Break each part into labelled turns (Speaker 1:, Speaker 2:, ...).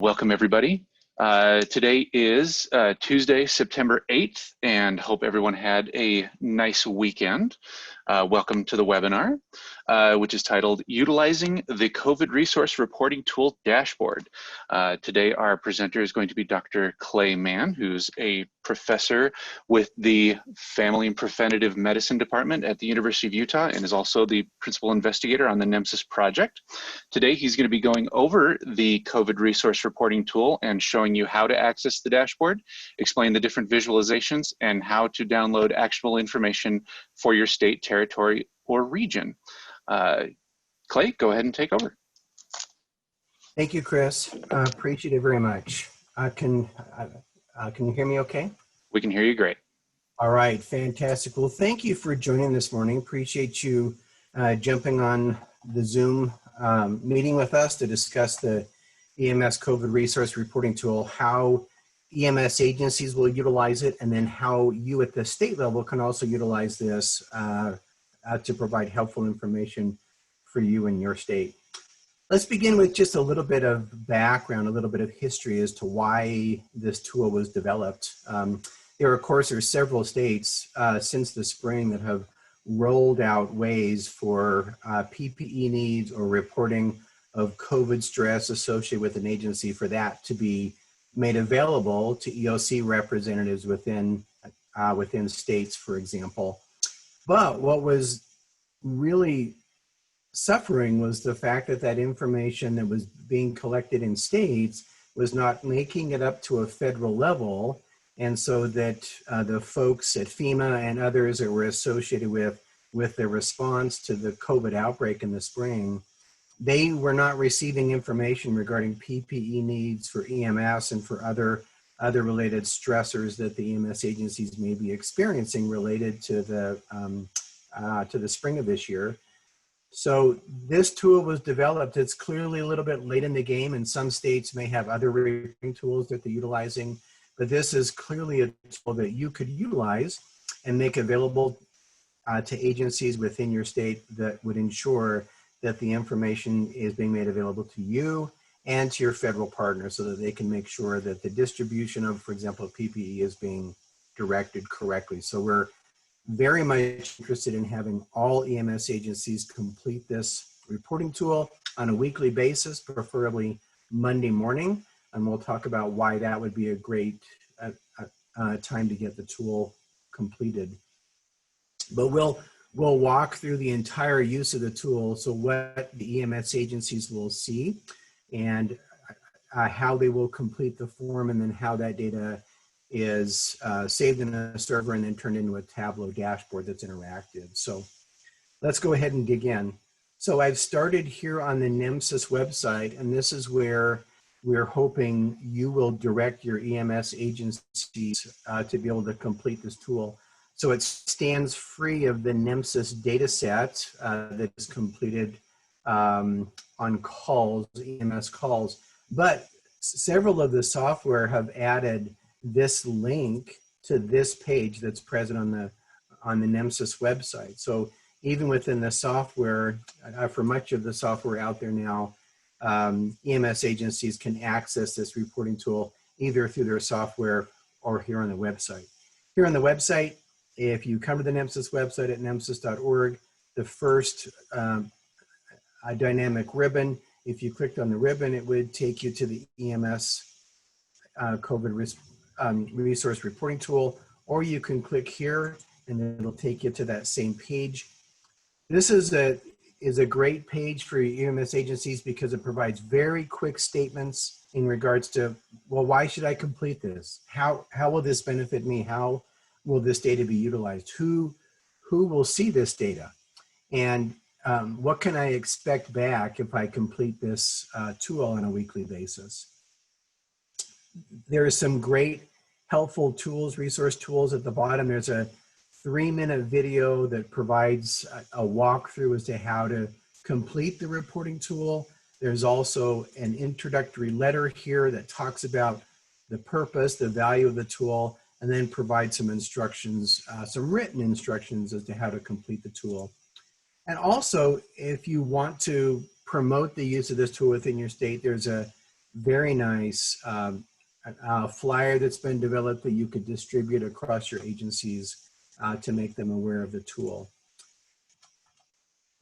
Speaker 1: Welcome, everybody. Today is Tuesday, September 8th, and hope everyone had a nice weekend. Welcome to the webinar, which is titled Utilizing the COVID Resource Reporting Tool Dashboard. Today, our presenter is going to be Dr. Clay Mann, who's a professor with the Family and Preventative Medicine Department at the University of Utah and is also the principal investigator on the NEMSIS project. Today, he's going to be going over the COVID Resource Reporting Tool and showing you how to access the dashboard, explain the different visualizations, and how to download actionable information for your state, territory, or region. Clay, go ahead and take over.
Speaker 2: Thank you, Chris. Appreciate it very much. Can you hear me okay?
Speaker 1: We can hear you great.
Speaker 2: All right, fantastic. Well, thank you for joining this morning. Appreciate you jumping on the Zoom meeting with us to discuss the EMS COVID Resource Reporting Tool, how EMS agencies will utilize it, and then how you at the state level can also utilize this to provide helpful information for you in your state. Let's begin with just a little bit of background, a little bit of history as to why this tool was developed. There, of course, are several states since the spring that have rolled out ways for PPE needs or reporting of COVID stress associated with an agency for that to be made available to EOC representatives within states, for example. But what was really suffering was the fact that that information that was being collected in states was not making it up to a federal level, and so that the folks at FEMA and others that were associated with the response to the COVID outbreak in the spring, they were not receiving information regarding PPE needs for EMS and for other related stressors that the EMS agencies may be experiencing related to the spring of this year. So this tool was developed. It's clearly a little bit late in the game, and some states may have other reporting tools that they're utilizing, but this is clearly a tool that you could utilize and make available to agencies within your state that would ensure that the information is being made available to you and to your federal partners so that they can make sure that the distribution of, for example, PPE is being directed correctly. So we're very much interested in having all EMS agencies complete this reporting tool on a weekly basis, preferably Monday morning, and we'll talk about why that would be a great time to get the tool completed. But we'll walk through the entire use of the tool, so what the EMS agencies will see and how they will complete the form, and then how that data is saved in a server and then turned into a Tableau dashboard that's interactive. So let's go ahead and dig in. So I've started here on the NEMSIS website, and this is where we're hoping you will direct your EMS agencies to be able to complete this tool. So it stands free of the NEMSIS data set that is completed on calls, EMS calls, but several of the software have added this link to this page that's present on the NEMSIS website. So even within the software, for much of the software out there now, EMS agencies can access this reporting tool either through their software or here on the website. Here on the website, if you come to the NEMSIS website at nemsis.org, the first dynamic ribbon, if you clicked on the ribbon, it would take you to the EMS COVID Resource Reporting Tool, or you can click here and it'll take you to that same page. This is a great page for EMS agencies because it provides very quick statements in regards to, well, why should I complete this? How will this benefit me? How will this data be utilized? Who will see this data? And what can I expect back if I complete this tool on a weekly basis? There are some great helpful tools, resource tools at the bottom. There's a 3-minute video that provides a walkthrough as to how to complete the reporting tool. There's also an introductory letter here that talks about the purpose, the value of the tool, and then provides some instructions, some written instructions as to how to complete the tool. And also, if you want to promote the use of this tool within your state, there's a very nice flyer that's been developed that you could distribute across your agencies to make them aware of the tool.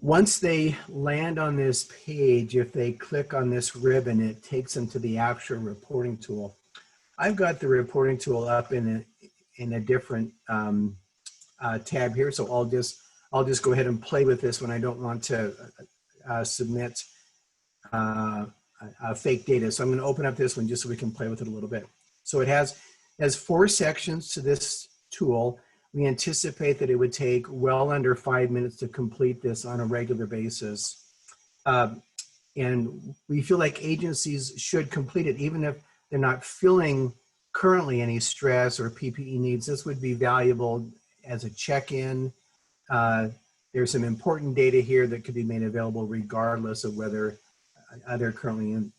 Speaker 2: Once they land on this page, if they click on this ribbon, it takes them to the actual reporting tool. I've got the reporting tool up in a different tab here, so I'll just go ahead and play with this when I don't want to submit fake data. So I'm going to open up this one just so we can play with it a little bit. So it has 4 sections to this tool. We anticipate that it would take well under 5 minutes to complete this on a regular basis. And we feel like agencies should complete it, even if they're not feeling currently any stress or PPE needs. This would be valuable as a check-in. There's some important data here that could be made available regardless of whether they're currently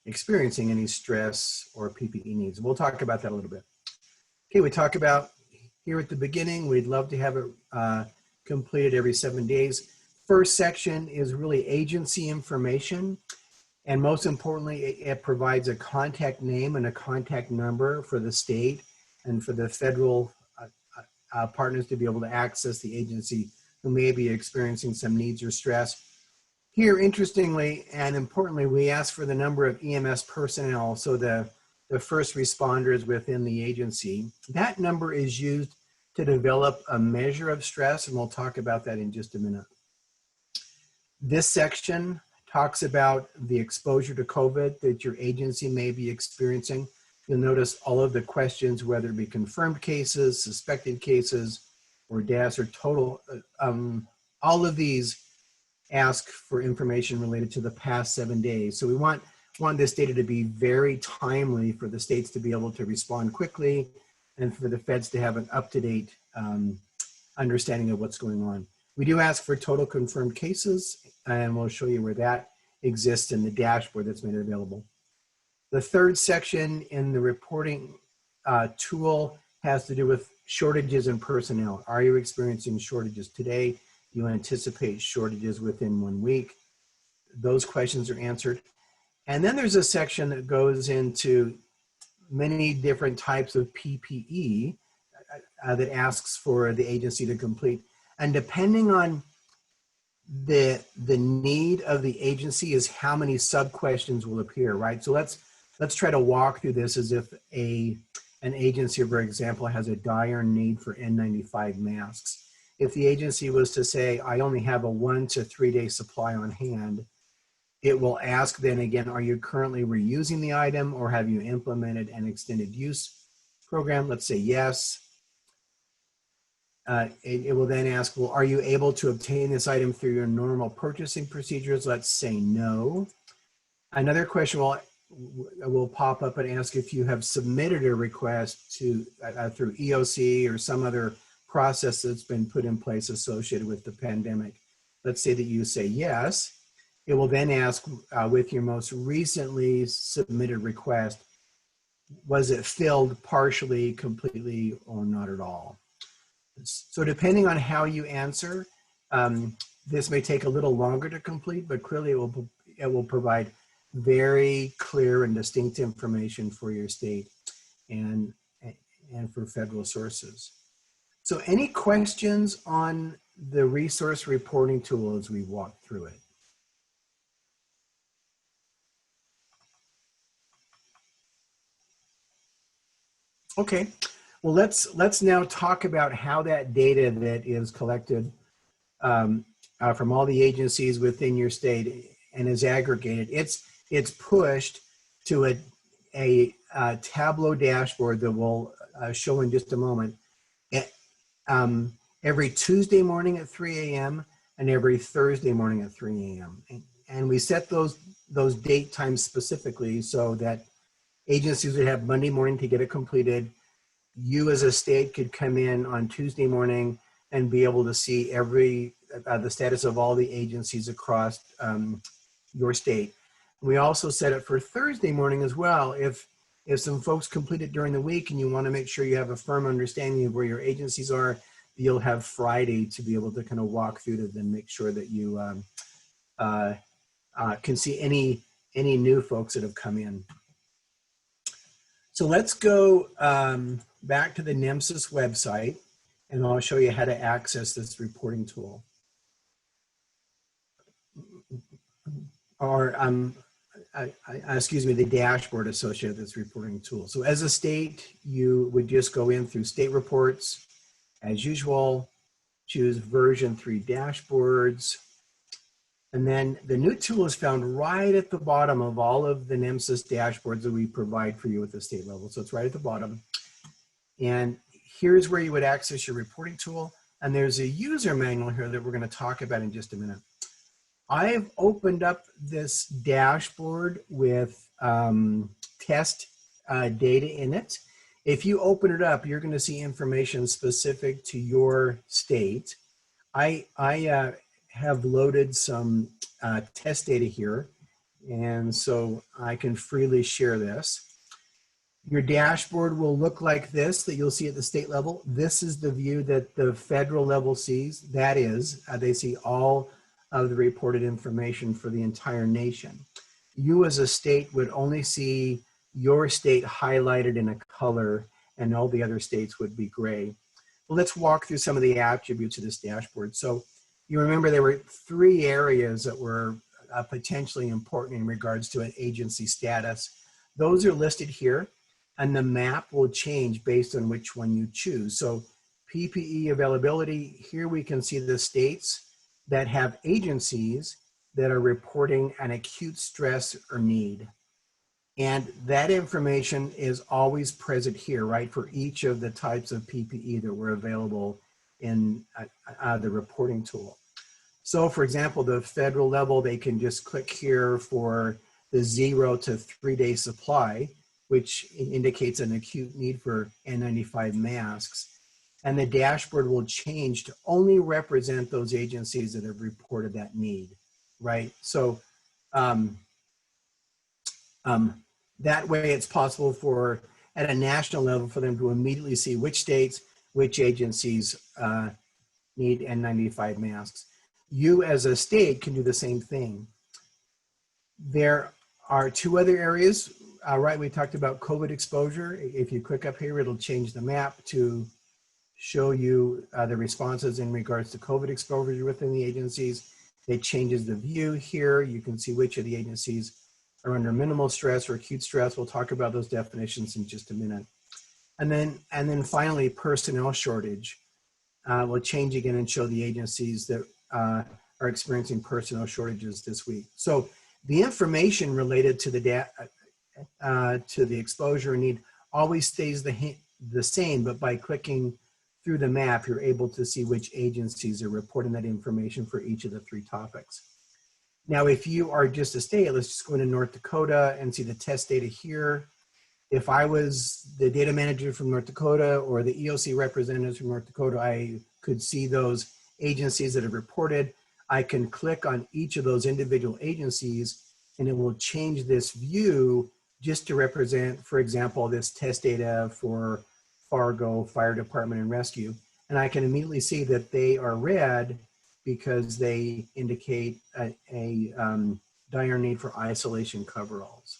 Speaker 2: experiencing any stress or PPE needs. We'll talk about that a little bit. Okay, we talk about here at the beginning, we'd love to have it completed every 7 days. First section is really agency information. And most importantly, it provides a contact name and a contact number for the state and for the federal partners to be able to access the agency who may be experiencing some needs or stress. Here, interestingly and importantly, we ask for the number of EMS personnel, so the first responders within the agency. That number is used to develop a measure of stress, and we'll talk about that in just a minute. This section talks about the exposure to COVID that your agency may be experiencing. You'll notice all of the questions, whether it be confirmed cases, suspected cases, or deaths, or total, all of these ask for information related to the past 7 days. So we want this data to be very timely for the states to be able to respond quickly and for the feds to have an up-to-date understanding of what's going on. We do ask for total confirmed cases, and we'll show you where that exists in the dashboard that's made available. The third section in the reporting tool has to do with shortages in personnel. Are you experiencing shortages today? Do you anticipate shortages within 1 week? Those questions are answered. And then there's a section that goes into many different types of PPE that asks for the agency to complete. And depending on the need of the agency is how many sub-questions will appear, right? So let's try to walk through this as if an agency, for example, has a dire need for N95 masks. If the agency was to say, I only have a 1 to 3 day supply on hand, it will ask then again, are you currently reusing the item or have you implemented an extended use program? Let's say yes. It will then ask, well, are you able to obtain this item through your normal purchasing procedures? Let's say no. Another question will pop up and ask if you have submitted a request to through EOC or some other process that's been put in place associated with the pandemic. Let's say that you say yes. It will then ask with your most recently submitted request, was it filled partially, completely, or not at all? So depending on how you answer, this may take a little longer to complete, but clearly it will provide very clear and distinct information for your state and for federal sources. So any questions on the resource reporting tool as we walk through it? Okay, well, let's now talk about how that data that is collected from all the agencies within your state and is aggregated, it's pushed to a Tableau dashboard that we'll show in just a moment. Every Tuesday morning at 3 a.m. and every Thursday morning at 3 a.m. And we set those date times specifically so that agencies would have Monday morning to get it completed. You as a state could come in on Tuesday morning and be able to see the status of all the agencies across your state. We also set it for Thursday morning as well. If some folks complete it during the week and you want to make sure you have a firm understanding of where your agencies are, you'll have Friday to be able to kind of walk through to then make sure that you can see any new folks that have come in. So let's go back to the NMSIS website, and I'll show you how to access this reporting tool. Or excuse me, the dashboard associated with this reporting tool. So as a state, you would just go in through state reports as usual, choose version 3 dashboards, and then the new tool is found right at the bottom of all of the NMSIS dashboards that we provide for you at the state level. So it's right at the bottom. And here's where you would access your reporting tool. And there's a user manual here that we're going to talk about in just a minute. I've opened up this dashboard with test data in it. If you open it up, you're going to see information specific to your state. I have loaded some test data here, and so I can freely share this. Your dashboard will look like this that you'll see at the state level. This is the view that the federal level sees. That is, they see all of the reported information for the entire nation. You as a state would only see your state highlighted in a color, and all the other states would be gray. Well, let's walk through some of the attributes of this dashboard. So you remember there were 3 areas that were potentially important in regards to an agency status. Those are listed here, and the map will change based on which one you choose. So PPE availability, here we can see the states that have agencies that are reporting an acute stress or need. And that information is always present here, right, for each of the types of PPE that were available in the reporting tool. So for example, the federal level, they can just click here for the 0 to 3 day supply, which indicates an acute need for N95 masks. And the dashboard will change to only represent those agencies that have reported that need, right? So that way it's possible for, at a national level, for them to immediately see which states, which agencies need N95 masks. You as a state can do the same thing. There are 2 other areas, right? We talked about COVID exposure. If you click up here, it'll change the map to show you the responses in regards to COVID exposure within the agencies. It changes the view here. You can see which of the agencies are under minimal stress or acute stress. We'll talk about those definitions in just a minute. And then finally, personnel shortage will change again and show the agencies that are experiencing personnel shortages this week. So the information related to the exposure need always stays the same, but by clicking through the map, you're able to see which agencies are reporting that information for each of the 3 topics. Now, if you are just a state, let's just go into North Dakota and see the test data here. If I was the data manager from North Dakota or the EOC representatives from North Dakota, I could see those agencies that have reported. I can click on each of those individual agencies, and it will change this view just to represent, for example, this test data for Fargo Fire Department and Rescue. And I can immediately see that they are red because they indicate a dire need for isolation coveralls.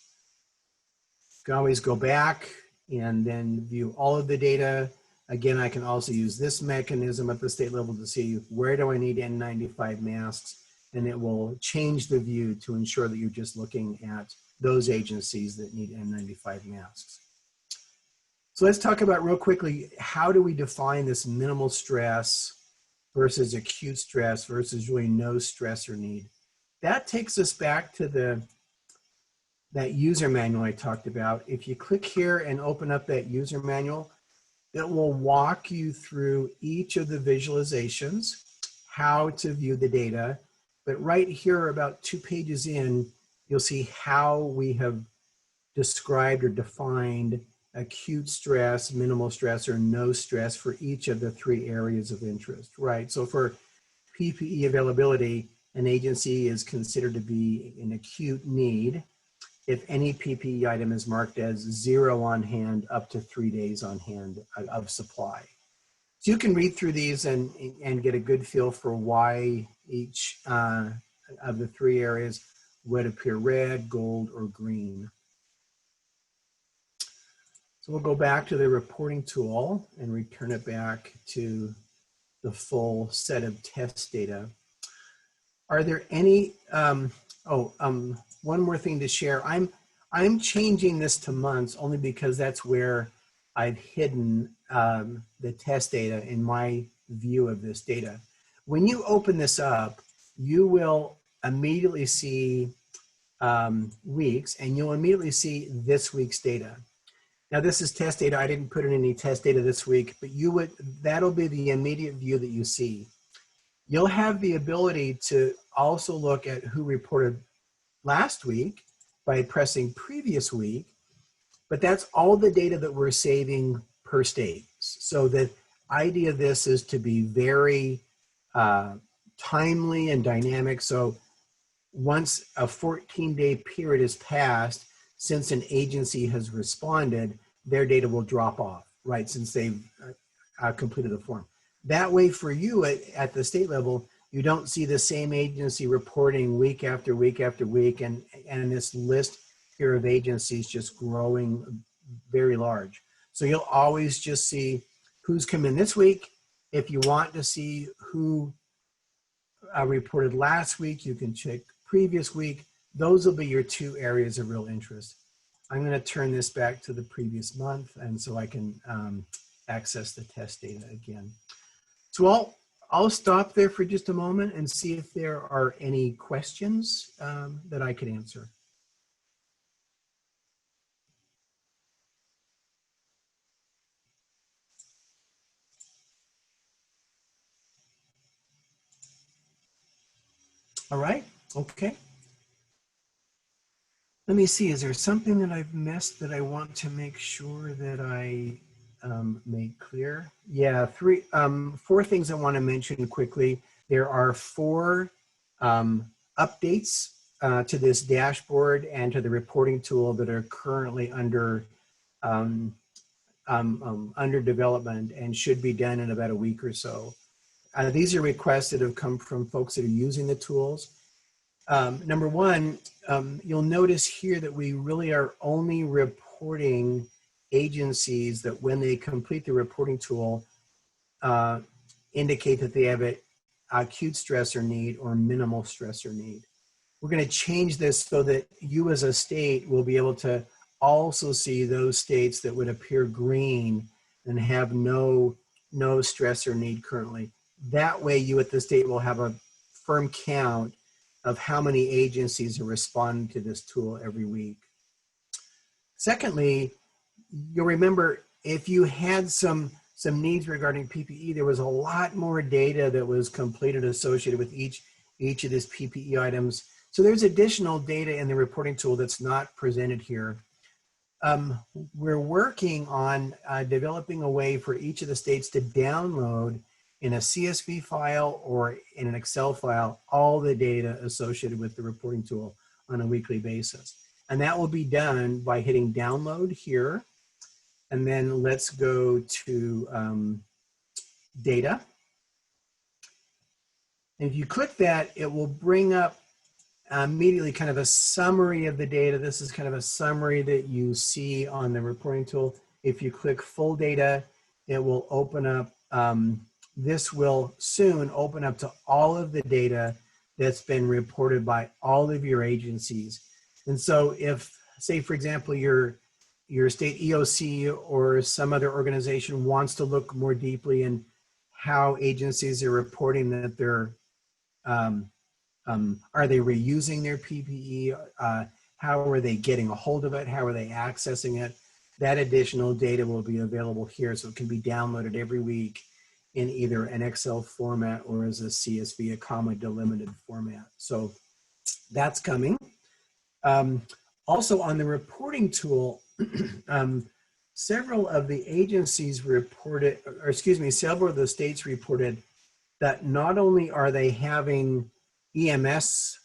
Speaker 2: You can always go back and then view all of the data. Again, I can also use this mechanism at the state level to see where do I need N95 masks, and it will change the view to ensure that you're just looking at those agencies that need N95 masks. So let's talk about real quickly, how do we define this minimal stress versus acute stress versus really no stress or need? That takes us back to that user manual I talked about. If you click here and open up that user manual, it will walk you through each of the visualizations, how to view the data. But right here, about 2 pages in, you'll see how we have described or defined acute stress, minimal stress, or no stress for each of the 3 areas of interest, right? So for PPE availability, an agency is considered to be in acute need if any PPE item is marked as 0 on hand up to 3 days on hand of supply. So you can read through these and get a good feel for why each of the 3 areas would appear red, gold, or green. So we'll go back to the reporting tool and return it back to the full set of test data. Are there any, one more thing to share. I'm changing this to months only because that's where I've hidden the test data in my view of this data. When you open this up, you will immediately see weeks, and you'll immediately see this week's data. Now this is test data. I didn't put in any test data this week, but that'll be the immediate view that you see. You'll have the ability to also look at who reported last week by pressing previous week, but that's all the data that we're saving per state. So the idea of this is to be very timely and dynamic. So once a 14-day period is passed, since an agency has responded, their data will drop off, right, since they've completed the form. That way for you at the state level, you don't see the same agency reporting week after week after week, and this list here of agencies just growing very large. So you'll always just see who's come in this week. If you want to see who reported last week, you can check previous week. Those will be your two areas of real interest. I'm going to turn this back to the previous month, and so I can access the test data again. So I'll stop there for just a moment and see if there are any questions that I could answer. All right, okay. Let me see, is there something that I've missed that I want to make sure that I make clear? Yeah, four things I want to mention quickly. There are 4 updates to this dashboard and to the reporting tool that are currently under development and should be done in about a week or so. These are requests that have come from folks that are using the tools. Number one, you'll notice here that we really are only reporting agencies that when they complete the reporting tool, indicate that they have an acute stressor need or minimal stressor need. We're going to change this so that you as a state will be able to also see those states that would appear green and have no stressor need currently. That way you at the state will have a firm count of how many agencies are responding to this tool every week. Secondly, you'll remember if you had some needs regarding PPE, there was a lot more data that was completed associated with each of these PPE items. So there's additional data in the reporting tool that's not presented here. We're working on developing a way for each of the states to download in a CSV file or in an Excel file all the data associated with the reporting tool on a weekly basis. And that will be done by hitting download here. And then let's go to data. And if you click that, it will bring up immediately kind of a summary of the data. This is kind of a summary that you see on the reporting tool. If you click full data, it will open up, this will soon open up to all of the data that's been reported by all of your agencies. And so if, say for example, your state EOC or some other organization wants to look more deeply in how agencies are reporting that they're, are they reusing their PPE? How are they getting a hold of it? How are they accessing it? That additional data will be available here, so it can be downloaded every week in either an Excel format or as a CSV, a comma delimited format. So that's coming. Also on the reporting tool, several of the agencies reported, or excuse me, several of the states reported that not only are they having EMS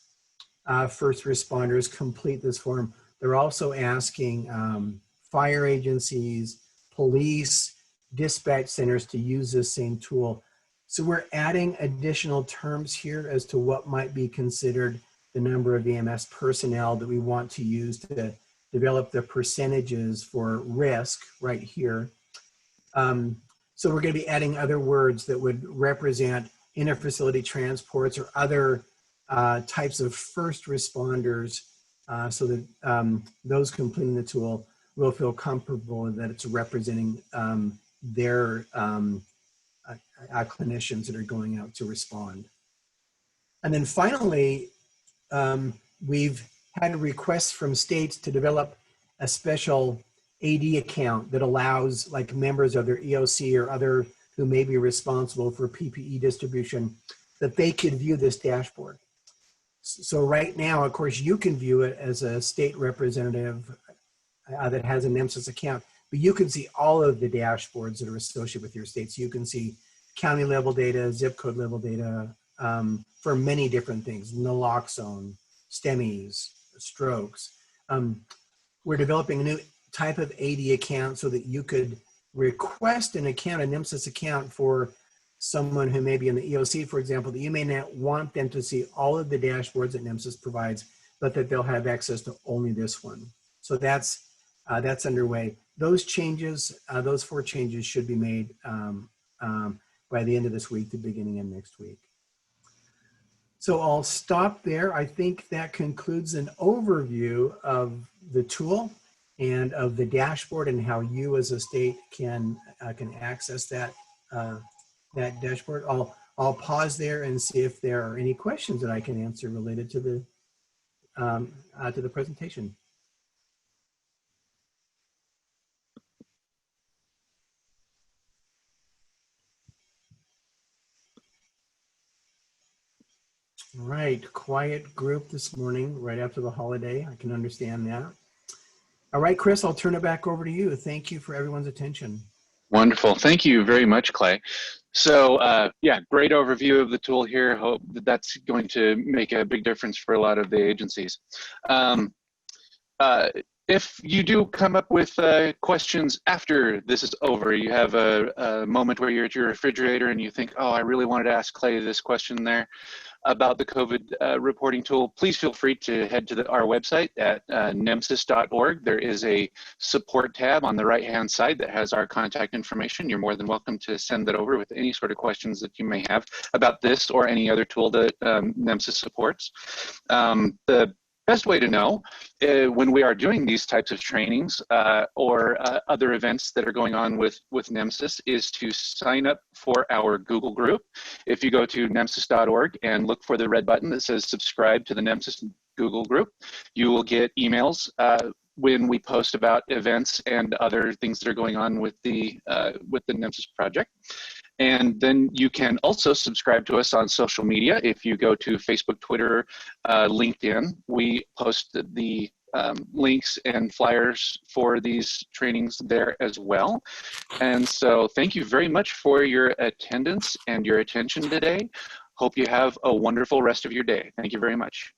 Speaker 2: first responders complete this form, they're also asking fire agencies, police, dispatch centers to use this same tool. So we're adding additional terms here as to what might be considered the number of EMS personnel that we want to use to develop the percentages for risk right here. So we're going to be adding other words that would represent inter-facility transports or other types of first responders, so that those completing the tool will feel comfortable that it's representing their clinicians that are going out to respond. And then finally, we've had requests from states to develop a special AD account that allows like members of their EOC or other who may be responsible for PPE distribution, that they could view this dashboard. So right now, of course, you can view it as a state representative that has a NEMSIS account, but you can see all of the dashboards that are associated with your state. So you can see county level data, zip code level data for many different things, naloxone, STEMIs, strokes. We're developing a new type of AD account so that you could request an account, a NEMSIS account for someone who may be in the EOC, for example, that you may not want them to see all of the dashboards that NEMSIS provides, but that they'll have access to only this one. So that's underway. Those changes, those 4 changes should be made by the end of this week, the beginning of next week. So I'll stop there. I think that concludes an overview of the tool and of the dashboard and how you as a state can access that that dashboard. I'll pause there and see if there are any questions that I can answer related to the presentation. All right, quiet group this morning, right after the holiday. I can understand that. All right, Chris, I'll turn it back over to you. Thank you for everyone's attention.
Speaker 1: Wonderful. Thank you very much, Clay. So yeah, great overview of the tool here. Hope that that's going to make a big difference for a lot of the agencies. If you do come up with questions after this is over, you have a moment where you're at your refrigerator and you think, oh, I really wanted to ask Clay this question there about the COVID reporting tool, please feel free to head to our website at nemsis.org. There is a support tab on the right-hand side that has our contact information. You're more than welcome to send that over with any sort of questions that you may have about this or any other tool that NEMSIS supports. The best way to know when we are doing these types of trainings or other events that are going on with NEMSIS is to sign up for our Google group. If you go to nemsis.org and look for the red button that says subscribe to the NEMSIS Google group, you will get emails when we post about events and other things that are going on with the NEMSIS project. And then you can also subscribe to us on social media. If you go to Facebook, Twitter, LinkedIn, we post the links and flyers for these trainings there as well. And so thank you very much for your attendance and your attention today. Hope you have a wonderful rest of your day. Thank you very much.